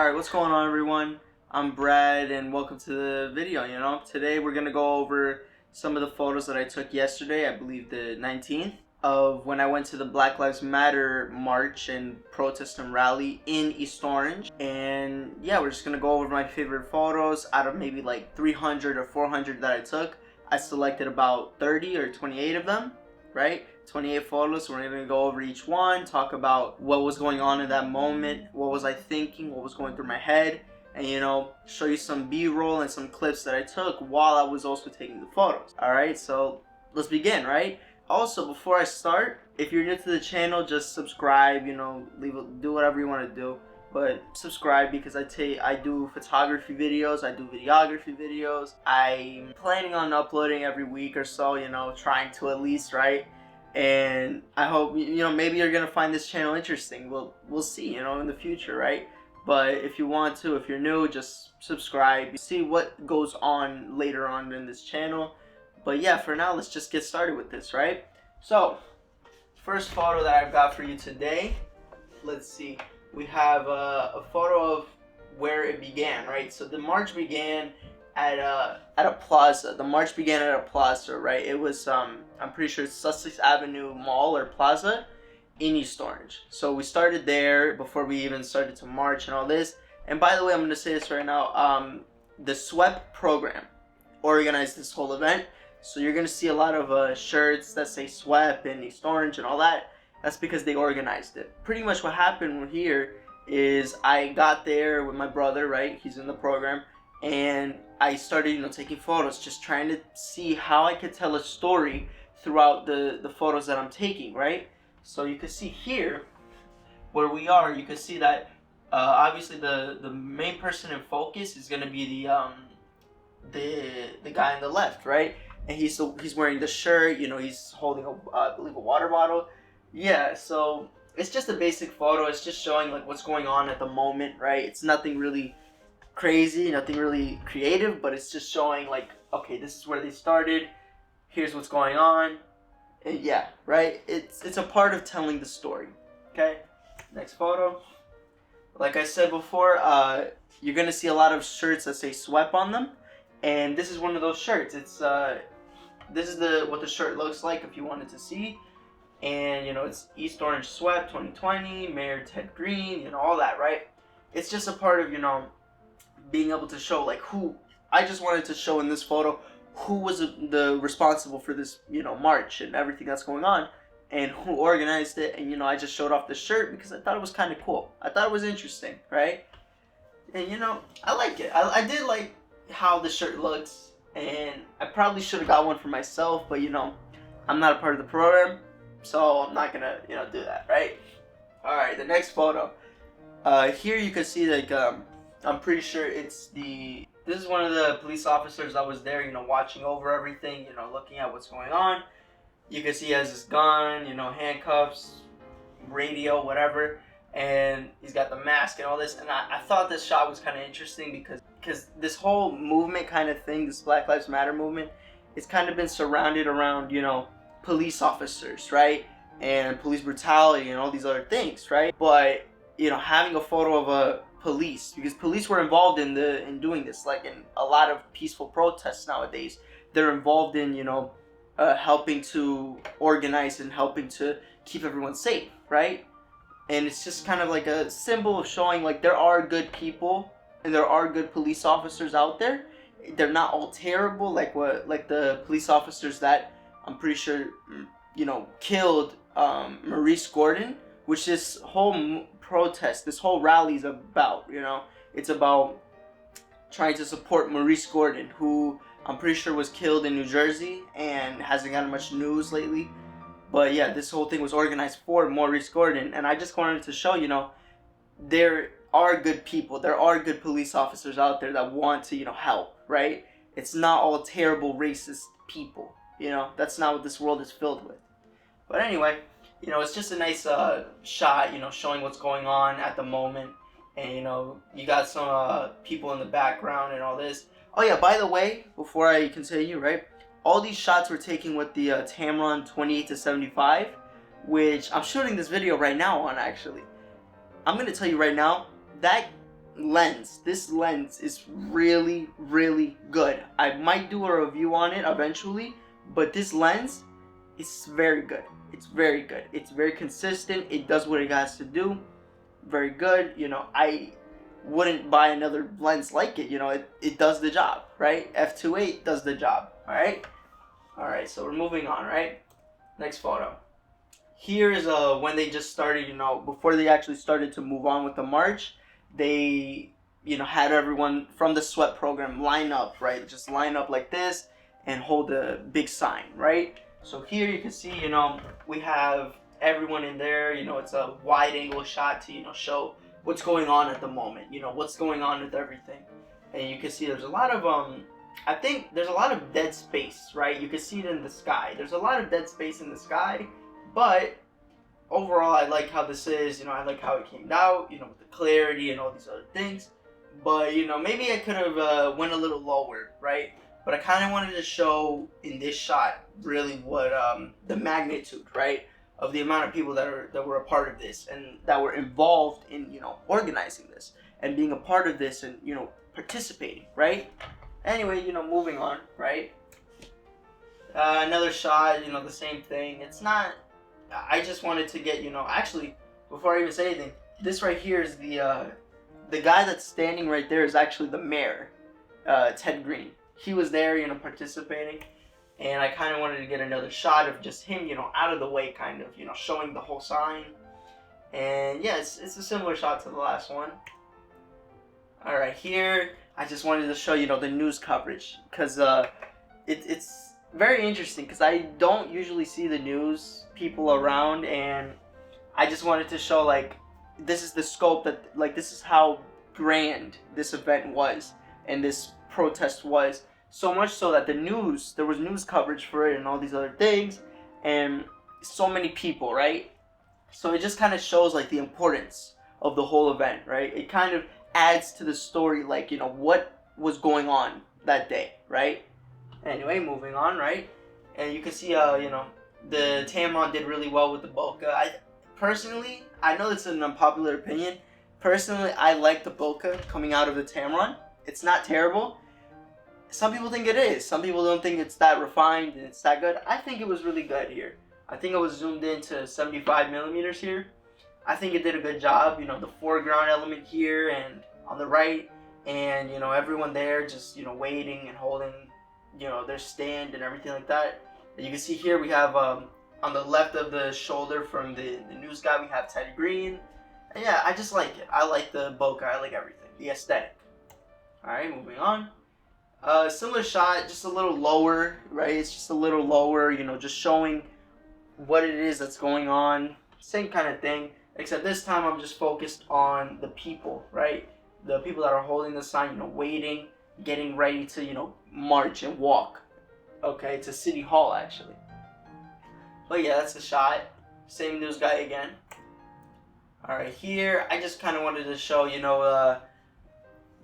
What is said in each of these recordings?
Alright, what's going on, everyone? I'm Brad and welcome to the video. Today we're gonna go over some of the photos that I took yesterday, I believe the 19th, of when I went to the Black Lives Matter march and protest and rally in East Orange. And yeah, we're just gonna go over my favorite photos. Out of maybe like 300 or 400 that I took, I selected about 30 or 28 of them, right? 28 photos. So we're going to go over each one, talk about what was going on in that moment, what was I thinking, what was going through my head, and show you some B-roll and some clips that I took while I was also taking the photos. Alright, so let's begin, right? Also, before I start, if you're new to the channel, just subscribe, do whatever you want to do. But subscribe, because I do photography videos, I do videography videos. I'm planning on uploading every week or so, trying to at least, right? And I hope, maybe you're gonna find this channel interesting. We'll see, in the future, right? But if you want to, if you're new, just subscribe, see what goes on later on in this channel. But yeah, for now, let's just get started with this, right? So, first photo that I've got for you today, let's see. We have a photo of where it began, right? So the march began at a plaza. The march began at a plaza, right? It was I'm pretty sure it's Sussex Avenue Mall or Plaza in East Orange. So we started there before we even started to march and all this. And by the way, I'm gonna say this right now. The SWEP program organized this whole event. So you're gonna see a lot of shirts that say SWEP in East Orange and all that. That's because they organized it. Pretty much what happened here is I got there with my brother, right? He's in the program. And I started, taking photos, just trying to see how I could tell a story throughout the photos that I'm taking, right? So you can see here, where we are, you can see that obviously the main person in focus is going to be the guy on the left, right? And he's wearing the shirt, he's holding I believe a water bottle. Yeah, so it's just a basic photo. It's just showing like what's going on at the moment, right? It's nothing really crazy, nothing really creative, but it's just showing like, okay, this is where they started, here's what's going on. And yeah, right, it's a part of telling the story. Okay, next photo. Like I said before, you're gonna see a lot of shirts that say SWEP on them, and this is one of those shirts. It's this is what the shirt looks like if you wanted to see. And it's East Orange SWEP 2020, Mayor Ted Green, all that, right? It's just a part of being able to show like who. I just wanted to show in this photo who was the responsible for this march and everything that's going on, and who organized it. And I just showed off the shirt because I thought it was kind of cool. I thought it was interesting, right? And I like it. I did like how the shirt looks, and I probably should have got one for myself, but I'm not a part of the program, so I'm not gonna do that, right? All right, the next photo. Here you can see like I'm pretty sure this is one of the police officers that was there, watching over everything, looking at what's going on. You can see he has his gun, handcuffs, radio, whatever, and he's got the mask and all this. And I thought this shot was kind of interesting because this whole movement kind of thing, this Black Lives Matter movement, it's kind of been surrounded around, police officers, right? And police brutality and all these other things, right? But, having a photo of a police, because police were involved in doing this, like in a lot of peaceful protests nowadays. They're involved in helping to organize and helping to keep everyone safe, right? And it's just kind of like a symbol of showing like there are good people and there are good police officers out there. They're not all terrible like the police officers that I'm pretty sure killed Maurice Gordon, which this whole protest, this whole rally is about. It's about trying to support Maurice Gordon, who I'm pretty sure was killed in New Jersey and hasn't gotten much news lately. But yeah, this whole thing was organized for Maurice Gordon, and I just wanted to show, there are good people, there are good police officers out there that want to, help, right? It's not all terrible racist people, that's not what this world is filled with. But anyway, it's just a nice shot, showing what's going on at the moment. And, you got some people in the background and all this. Oh yeah, by the way, before I continue, right, all these shots were taken with the Tamron 28-75, which I'm shooting this video right now on, actually. I'm going to tell you right now, that lens. This lens is really, really good. I might do a review on it eventually, but this lens is very good. It's very good. It's very consistent. It does what it has to do. Very good. I wouldn't buy another lens like it. It does the job, right? F2.8 does the job. All right, so we're moving on, right? Next photo. Here is when they just started, before they actually started to move on with the march, they, had everyone from the sweat program line up, right? Just line up like this and hold a big sign, right? So here you can see, we have everyone in there, it's a wide angle shot to, show what's going on at the moment, what's going on with everything. And you can see there's a lot of, I think there's a lot of dead space, right? You can see it in the sky. There's a lot of dead space in the sky, but overall I like how this is, I like how it came out, with the clarity and all these other things. But, maybe I could have went a little lower, right? But I kind of wanted to show in this shot really what the magnitude, right, of the amount of people that were a part of this and that were involved in, organizing this and being a part of this and, participating, right? Anyway, moving on, right? Another shot, the same thing. It's not, I just wanted to get, actually, before I even say anything, this right here is the guy that's standing right there is actually the mayor, Ted Green. He was there, participating, and I kind of wanted to get another shot of just him, out of the way, kind of, showing the whole sign. And yeah, it's a similar shot to the last one. All right, here I just wanted to show the news coverage because it's very interesting because I don't usually see the news people around, and I just wanted to show this is the scope that this is how grand this event was and this protest was. So much so that there was news coverage for it and all these other things, and so many people, right? So it just kind of shows the importance of the whole event, right? It kind of adds to the story, what was going on that day, right? Anyway, moving on, right? And you can see, the Tamron did really well with the bokeh. Personally, I know it's an unpopular opinion. Personally, I like the bokeh coming out of the Tamron. It's not terrible. Some people think it is. Some people don't think it's that refined and it's that good. I think it was really good here. I think I was zoomed in to 75 millimeters here. I think it did a good job. The foreground element here and on the right, and everyone there just waiting and holding their stand and everything like that. And you can see here we have on the left of the shoulder from the news guy we have Ted Green. And yeah, I just like it. I like the bokeh. I like everything. The aesthetic. All right, moving on. Similar shot, just a little lower, right? It's just a little lower, just showing what it is that's going on. Same kind of thing, except this time I'm just focused on the people, right? The people that are holding the sign, waiting, getting ready to, march and walk, okay, to City Hall, actually. But yeah, that's the shot. Same news guy again. All right, here, I just kind of wanted to show,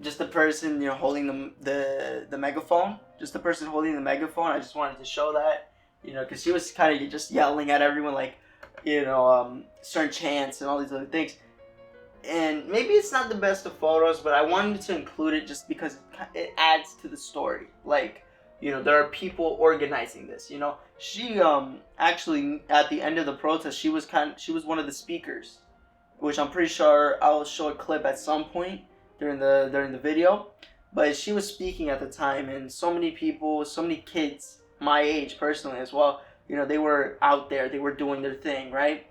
just the person, holding the megaphone. Just the person holding the megaphone. I just wanted to show that, because she was kind of just yelling at everyone, certain chants and all these other things. And maybe it's not the best of photos, but I wanted to include it just because it adds to the story. There are people organizing this. She actually at the end of the protest, she was one of the speakers, which I'm pretty sure I'll show a clip at some point during the video. But she was speaking at the time, and so many people, so many kids my age personally as well, they were out there, they were doing their thing, right?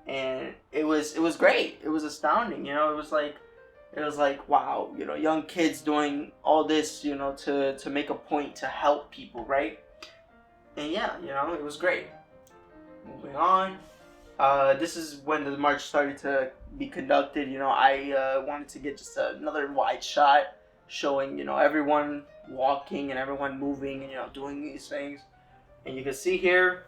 And it was great. It was astounding. It was like wow, young kids doing all this, to make a point to help people, right? And yeah, it was great. Moving on. This is when the march started to be conducted. I wanted to get just another wide shot showing, everyone walking and everyone moving and, doing these things. And you can see here,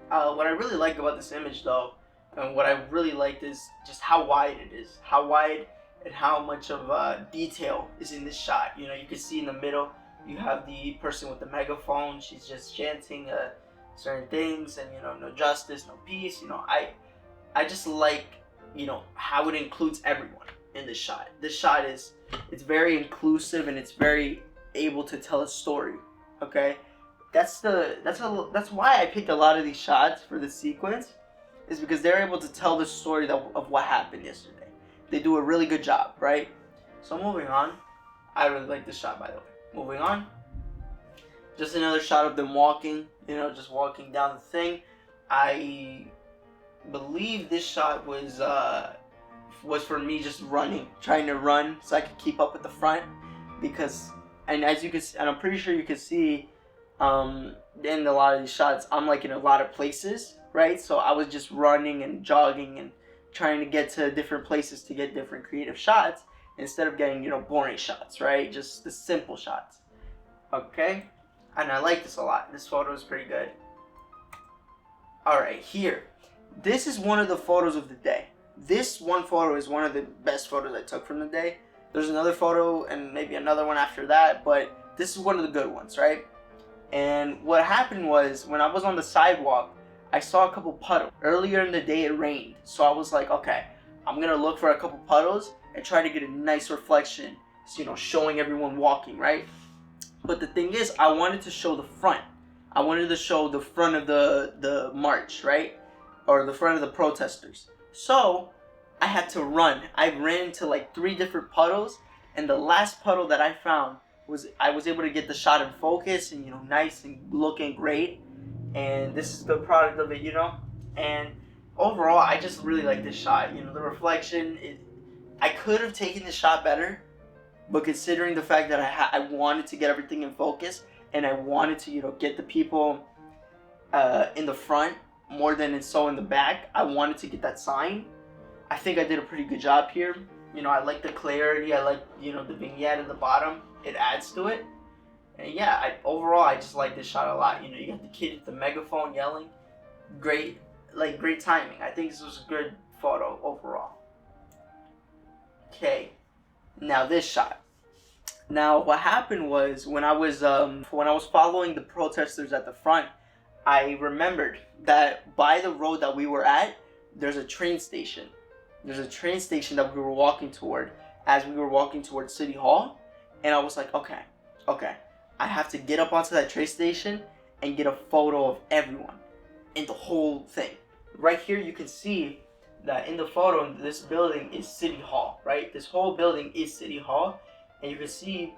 what I really like about this image though, and what I really liked is just how wide it is. How wide and how much of detail is in this shot. You can see in the middle, you have the person with the megaphone. She's just chanting certain things and, no justice, no peace. I just like, how it includes everyone. in this shot. This shot it's very inclusive and it's very able to tell a story. Okay, that's why I picked a lot of these shots for the sequence, is because they're able to tell the story of what happened yesterday. They do a really good job, right? So moving on, I really like this shot, by the way. Moving on, just another shot of them walking, just walking down the thing. I believe this shot was for me just running, trying to run so I could keep up with the front, because, and as you can see, and I'm pretty sure you can see in a lot of these shots, I'm like in a lot of places, right? So I was just running and jogging and trying to get to different places to get different creative shots instead of getting, boring shots, right? Just the simple shots. Okay? And I like this a lot. This photo is pretty good. Alright, here. This is one of the photos of the day. This one photo is one of the best photos I took from the day. There's another photo and maybe another one after that, but this is one of the good ones, right? And what happened was, when I was on the sidewalk, I saw a couple puddles. Earlier in the day it rained, so I was like, okay, I'm gonna look for a couple puddles and try to get a nice reflection, showing everyone walking, right? But the thing is, I wanted to show the front. I wanted to show the front of the march, right? Or the front of the protesters. So I had to run. I ran into like 3 different puddles, and the last puddle that I found I was able to get the shot in focus and nice and looking great. And this is the product of it, And overall, I just really like this shot. The reflection. I could have taken this shot better, but considering the fact that I wanted to get everything in focus and I wanted to get the people in the front more than so in the back, I wanted to get that sign. I think I did a pretty good job here. I like the clarity. I like the vignette at the bottom. It adds to it. And yeah, overall I just like this shot a lot. You got the kid with the megaphone yelling. Great timing. I think this was a good photo overall. Okay, now this shot. Now what happened was, when I was following the protesters at the front, I remembered that by the road that we were at, there's a train station. There's a train station that we were walking toward as we were walking towards City Hall, and I was like, okay, I have to get up onto that train station and get a photo of everyone in the whole thing. Right here you can see that in the photo, this building is City Hall, right? This whole building is City Hall, and you can see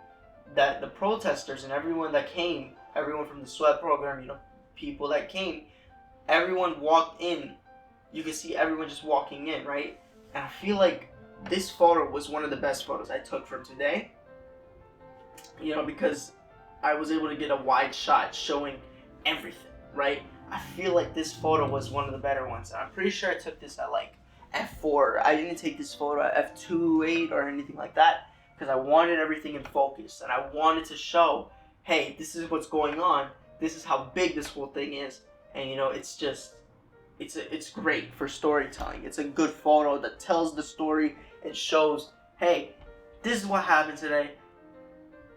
that the protesters and everyone that came, everyone from the SWEAT program, people that came, everyone walked in. You can see everyone just walking in, right? And I feel like this photo was one of the best photos I took from today, because I was able to get a wide shot showing everything, right? I feel like this photo was one of the better ones. And I'm pretty sure I took this at like f4. I didn't take this photo at f2.8 or anything like that, because I wanted everything in focus and I wanted to show, hey, this is what's going on. This is how big this whole thing is. And it's great for storytelling. It's a good photo that tells the story and shows, hey, this is what happened today.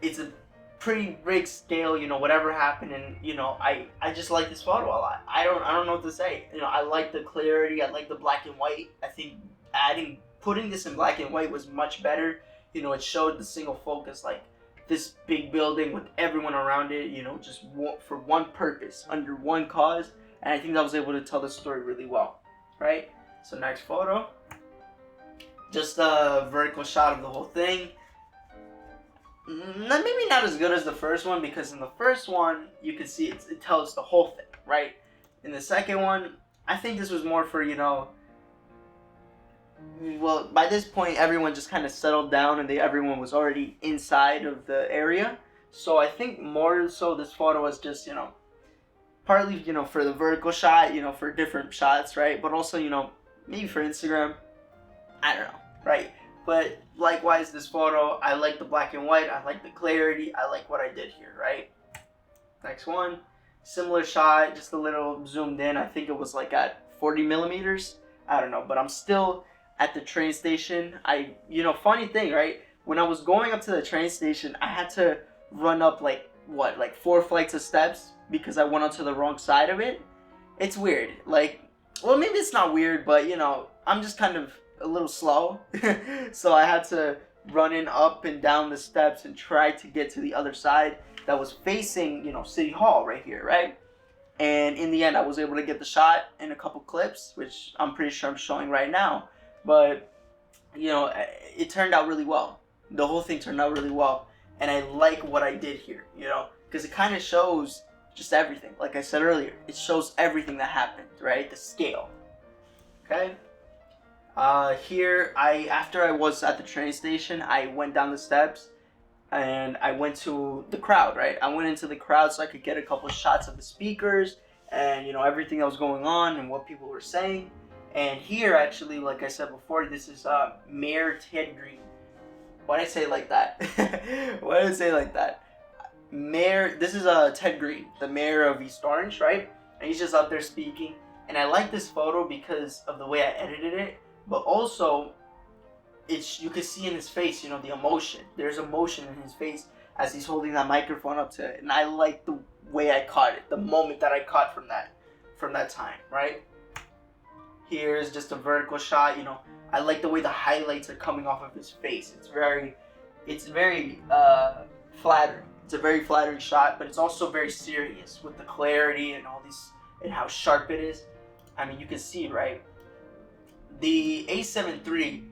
It's a pretty big scale, whatever happened, and I just like this photo a lot. I don't know what to say. I like the clarity. I like the black and white. I think putting this in black and white was much better. It showed the single focus, like this big building with everyone around it, just for one purpose, under one cause. And I think I was able to tell the story really well, right? So next photo, just a vertical shot of the whole thing. Maybe not as good as the first one, because in the first one you can see it tells the whole thing, right? In the second one, I think this was more for, well, by this point everyone just kind of settled down and everyone was already inside of the area. So I think more so this photo was just, partly, for the vertical shot, for different shots, right? But also, maybe for Instagram. I don't know, right? But likewise, this photo, I like the black and white. I like the clarity. I like what I did here, right? Next one. Similar shot, just a little zoomed in. I think it was like at 40 millimeters. I don't know, but I'm still at the train station. Funny thing, right? When I was going up to the train station, I had to run up like 4 flights of steps because I went onto the wrong side of it. It's weird. Maybe it's not weird, but I'm just kind of a little slow, so I had to run in up and down the steps and try to get to the other side that was facing, City Hall right here, right? And in the end, I was able to get the shot in a couple clips, which I'm pretty sure I'm showing right now. But it turned out really well. The whole thing turned out really well, and I like what I did here, because it kind of shows just everything. Like I said earlier, it shows everything that happened, right? The scale. Okay. Here, after I was at the train station, I went down the steps, and I went to the crowd, right? I went into the crowd so I could get a couple shots of the speakers and everything that was going on and what people were saying. And here, actually, like I said before, this is Mayor Ted Green. Why did I say it like that? Why did I say it like that? This is Ted Green, the mayor of East Orange, right? And he's just up there speaking. And I like this photo because of the way I edited it, but also you can see in his face, the emotion. There's emotion in his face as he's holding that microphone up to it. And I like the way I caught it, the moment that I caught from that time, right? Here's just a vertical shot, I like the way the highlights are coming off of his face. It's very flattering. It's a very flattering shot, but it's also very serious with the clarity and all these, and how sharp it is. I mean, you can see, right? The A7 III,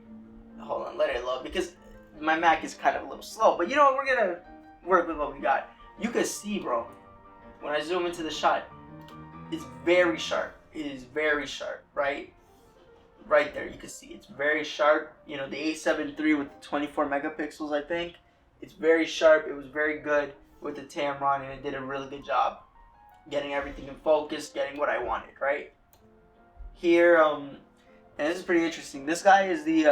hold on, let it load, because my Mac is kind of a little slow, but we're gonna work with what we got. You can see, bro, when I zoom into the shot, it's very sharp. It is very sharp, right? Right there, you can see it's very sharp. The A7 III with the 24 megapixels, I think. It's very sharp. It was very good with the Tamron, and it did a really good job getting everything in focus, getting what I wanted, right? Here, and this is pretty interesting. This guy is the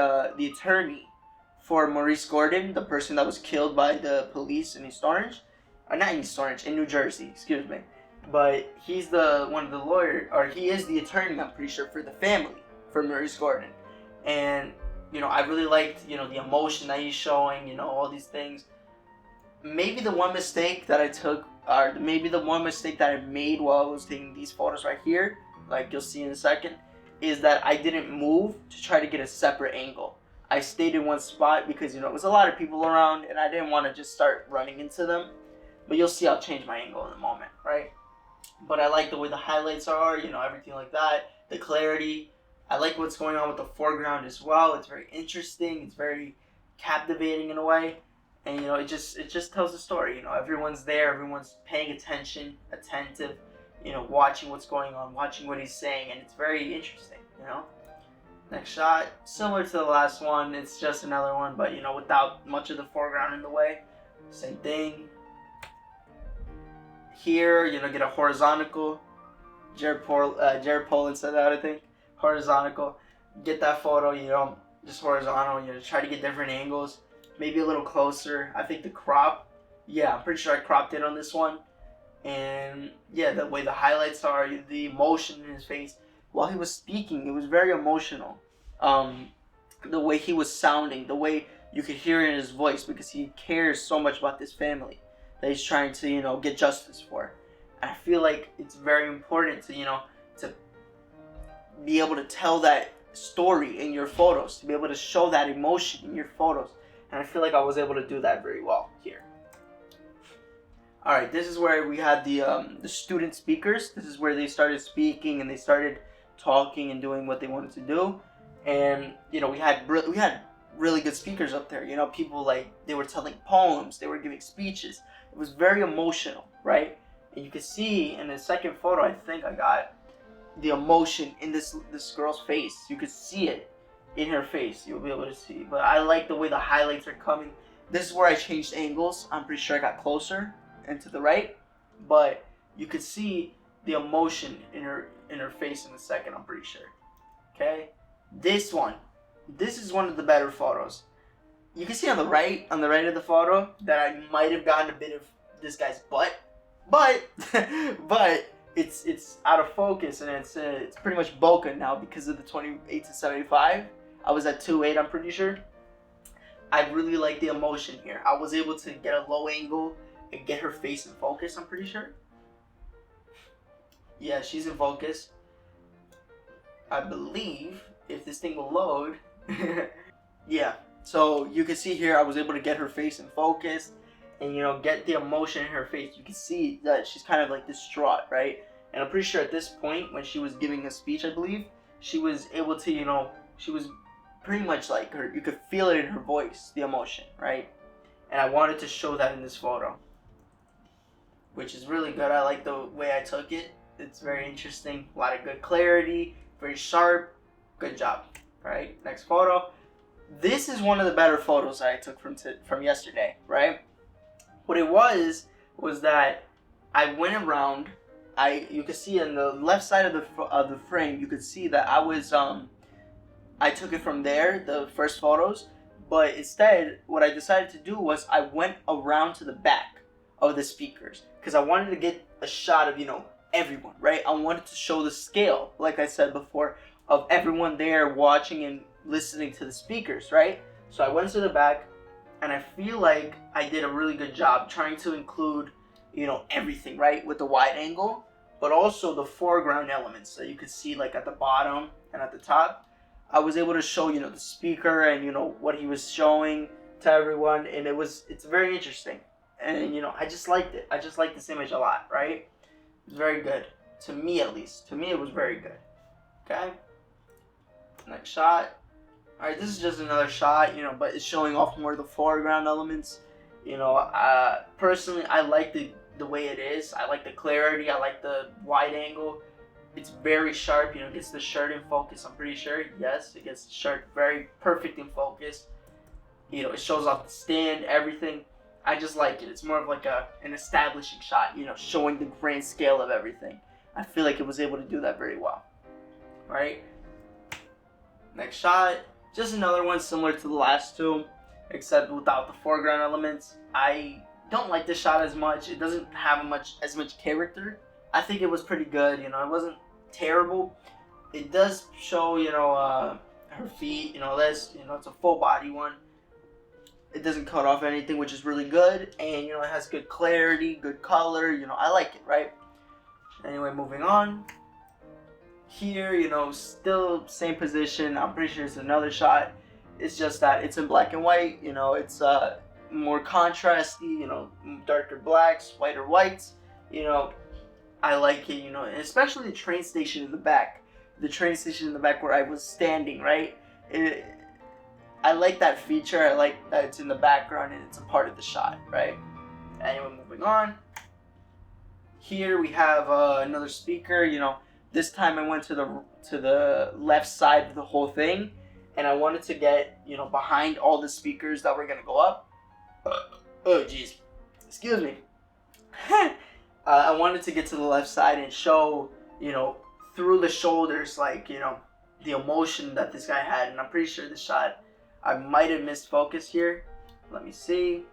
attorney for Maurice Gordon, the person that was killed by the police in East Orange. Not in East Orange, in New Jersey, excuse me. But he's one of the lawyers, or he is the attorney, I'm pretty sure, for the family, for Maurice Gordon. And, I really liked, the emotion that he's showing, all these things. Maybe the one mistake that I took, or maybe the one mistake that I made while I was taking these photos right here, like you'll see in a second, is that I didn't move to try to get a separate angle. I stayed in one spot because, it was a lot of people around, and I didn't want to just start running into them. But you'll see I'll change my angle in a moment, right? But I like the way the highlights are, everything like that. The clarity. I like what's going on with the foreground as well. It's very interesting. It's very captivating in a way. And, it just tells a story. Everyone's there. Everyone's paying attention, attentive, watching what's going on, watching what he's saying. And it's very interesting, Next shot, similar to the last one. It's just another one, but, without much of the foreground in the way. Same thing. Here, get a horizontal. Jared Poland said that, I think. Horizontal. Get that photo, just horizontal. Try to get different angles. Maybe a little closer. I think the crop. Yeah, I'm pretty sure I cropped it on this one. And yeah, the way the highlights are, the emotion in his face while he was speaking, it was very emotional. The way he was sounding, the way you could hear it in his voice, because he cares so much about this family that he's trying to, get justice for. And I feel like it's very important to, to be able to tell that story in your photos, to be able to show that emotion in your photos. And I feel like I was able to do that very well here. All right, this is where we had the student speakers. This is where they started speaking and they started talking and doing what they wanted to do. And we had really good speakers up there. People they were telling poems, they were giving speeches. It was very emotional, right? And you can see in the second photo, I think I got the emotion in this girl's face. You could see it in her face. You'll be able to see. But I like the way the highlights are coming. This is where I changed angles. I'm pretty sure I got closer and to the right, but you could see the emotion in her face in the second. I'm pretty sure. Okay, this is one of the better photos. You can see on the right of the photo that I might have gotten a bit of this guy's butt, but it's out of focus, and it's pretty much bokeh now because of the 28-75. I was at 2.8, I'm pretty sure. I really like the emotion here. I was able to get a low angle and get her face in focus, I'm pretty sure. Yeah, she's in focus. I believe if this thing will load, Yeah. So you can see here, I was able to get her face in focus, and get the emotion in her face. You can see that she's kind of like distraught, right? And I'm pretty sure at this point, when she was giving a speech, I believe she was able to, she was pretty much like her. You could feel it in her voice, the emotion, right? And I wanted to show that in this photo, which is really good. I like the way I took it. It's very interesting. A lot of good clarity, very sharp. Good job. Right? Next photo. This is one of the better photos I took from yesterday, right? What it was that I went around. You could see on the left side of the frame, you could see that I took it from there, the first photos, but instead, what I decided to do was I went around to the back of the speakers because I wanted to get a shot of, everyone, right? I wanted to show the scale, like I said before, of everyone there watching and listening to the speakers, right? So I went to the back, and I feel like I did a really good job trying to include, everything, right? With the wide angle, but also the foreground elements. So you could see like at the bottom and at the top, I was able to show, the speaker and, what he was showing to everyone. And it's very interesting. And, I just liked it. I just liked this image a lot, right? It's very good. To me, at least. To me, it was very good. Okay? Next shot. Alright, this is just another shot, but it's showing off more of the foreground elements. Personally, I like the way it is. I like the clarity. I like the wide angle. It's very sharp. It gets the shirt in focus, I'm pretty sure. Yes, it gets the shirt very perfect in focus. It shows off the stand, everything. I just like it. It's more of like an establishing shot, showing the grand scale of everything. I feel like it was able to do that very well. Right? Next shot. Just another one similar to the last two, except without the foreground elements. I don't like this shot as much. It doesn't have as much character. I think it was pretty good. It wasn't terrible. It does show, her feet. It's a full body one. It doesn't cut off anything, which is really good. And, it has good clarity, good color. I like it, right? Anyway, moving on. Here, still same position. I'm pretty sure it's another shot. It's just that it's in black and white. It's more contrasty. Darker blacks, whiter whites. I like it. And especially the train station in the back. The train station in the back where I was standing, right? I like that feature. I like that it's in the background and it's a part of the shot, right? Anyway, moving on. Here we have another speaker. This time I went to the left side of the whole thing, and I wanted to get behind all the speakers that were gonna go up. Oh jeez, excuse me. I wanted to get to the left side and show through the shoulders, like the emotion that this guy had, and I'm pretty sure this shot I might have missed focus here. Let me see.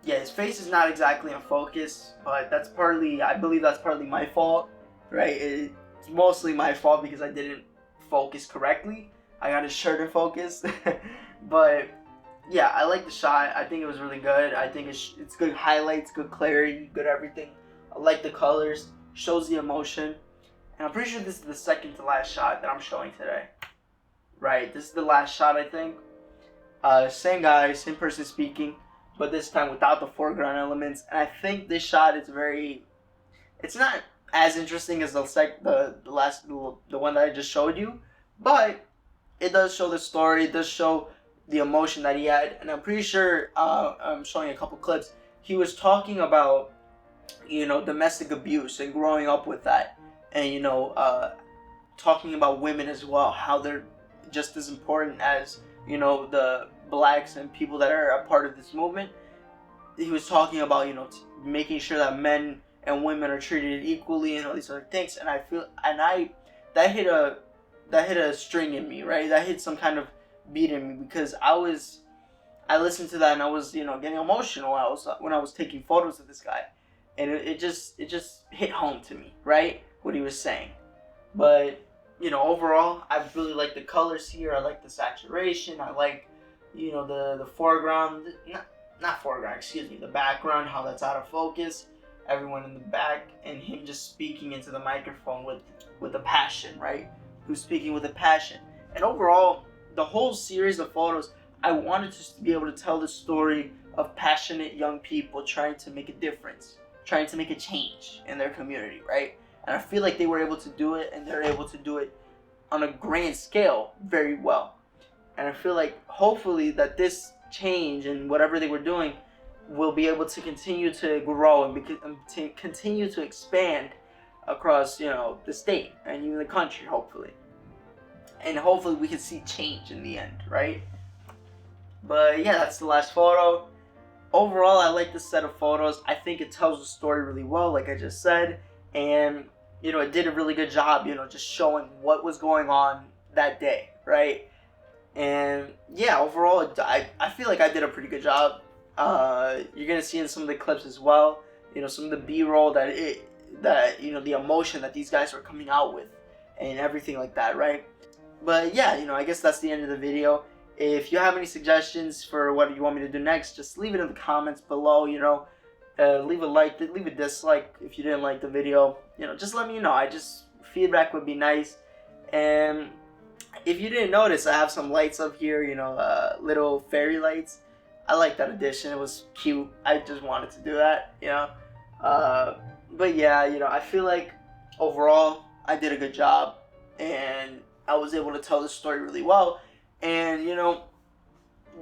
Yeah, his face is not exactly in focus, but I believe that's partly my fault. Right, it's mostly my fault because I didn't focus correctly. I got his shirt in focus, but yeah, I like the shot. I think it was really good. I think it's good highlights, good clarity, good everything. I like the colors, shows the emotion, and I'm pretty sure this is the second to last shot that I'm showing today. Right, this is the last shot, I think. Same guy, same person speaking, but this time without the foreground elements. And I think this shot is it's not as interesting as the one that I just showed you, but it does show the story. It does show the emotion that he had, and I'm pretty sure I'm showing a couple clips. He was talking about domestic abuse and growing up with that, and talking about women as well, how they're just as important as the blacks and people that are a part of this movement. He was talking about making sure that men and women are treated equally and all these other things, and that hit a string in me, right? That hit some kind of beat in me because I listened to that and I was getting emotional when I was taking photos of this guy, and it just hit home to me, right, what he was saying. But overall, I really like the colors here. I like the saturation. I like the foreground, not foreground, excuse me, the background, how that's out of focus, everyone in the back, and him just speaking into the microphone with a passion, right? Who's speaking with a passion. And overall, the whole series of photos, I wanted to be able to tell the story of passionate young people trying to make a difference, trying to make a change in their community, right? And I feel like they were able to do it, and they're able to do it on a grand scale very well. And I feel like hopefully that this change and whatever they were doing will be able to continue to grow and to continue to expand across, the state and even the country, hopefully. And hopefully we can see change in the end, right? But yeah, that's the last photo. Overall, I like this set of photos. I think it tells the story really well, like I just said. And, it did a really good job, just showing what was going on that day, right? And yeah, overall, I feel like I did a pretty good job. You're going to see in some of the clips as well, some of the B-roll that the emotion that these guys were coming out with and everything like that, right? But yeah, I guess that's the end of the video. If you have any suggestions for what you want me to do next, just leave it in the comments below, leave a like, leave a dislike if you didn't like the video, just let me know. Feedback would be nice. And if you didn't notice, I have some lights up here, little fairy lights. I like that addition, it was cute. I just wanted to do that, but yeah, I feel like overall I did a good job, and I was able to tell the story really well. And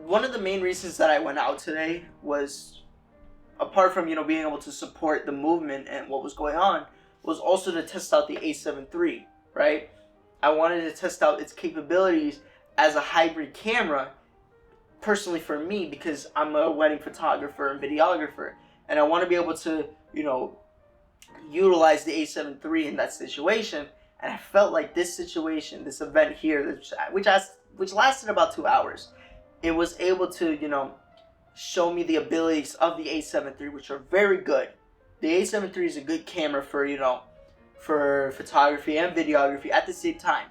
one of the main reasons that I went out today was, apart from being able to support the movement and what was going on, was also to test out the A7 III, right? I wanted to test out its capabilities as a hybrid camera, personally for me, because I'm a wedding photographer and videographer, and I want to be able to utilize the A7 III in that situation. And I felt like this situation, this event here, which lasted about 2 hours, it was able to show me the abilities of the A7 III, which are very good. The A7 III is a good camera for photography and videography at the same time,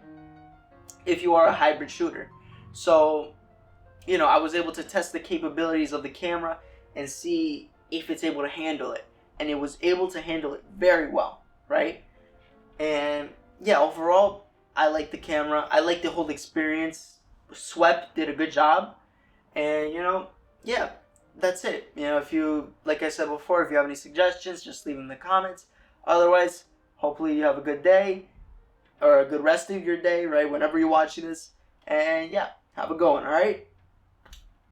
if you are a hybrid shooter. So I was able to test the capabilities of the camera and see if it's able to handle it, and it was able to handle it very well, right? And yeah, overall, I like the camera. I like the whole experience. Swept did a good job. And, yeah, that's it. If you, like I said before, if you have any suggestions, just leave them in the comments. Otherwise, hopefully you have a good day, or a good rest of your day, right, whenever you're watching this. And yeah, have a good one, alright?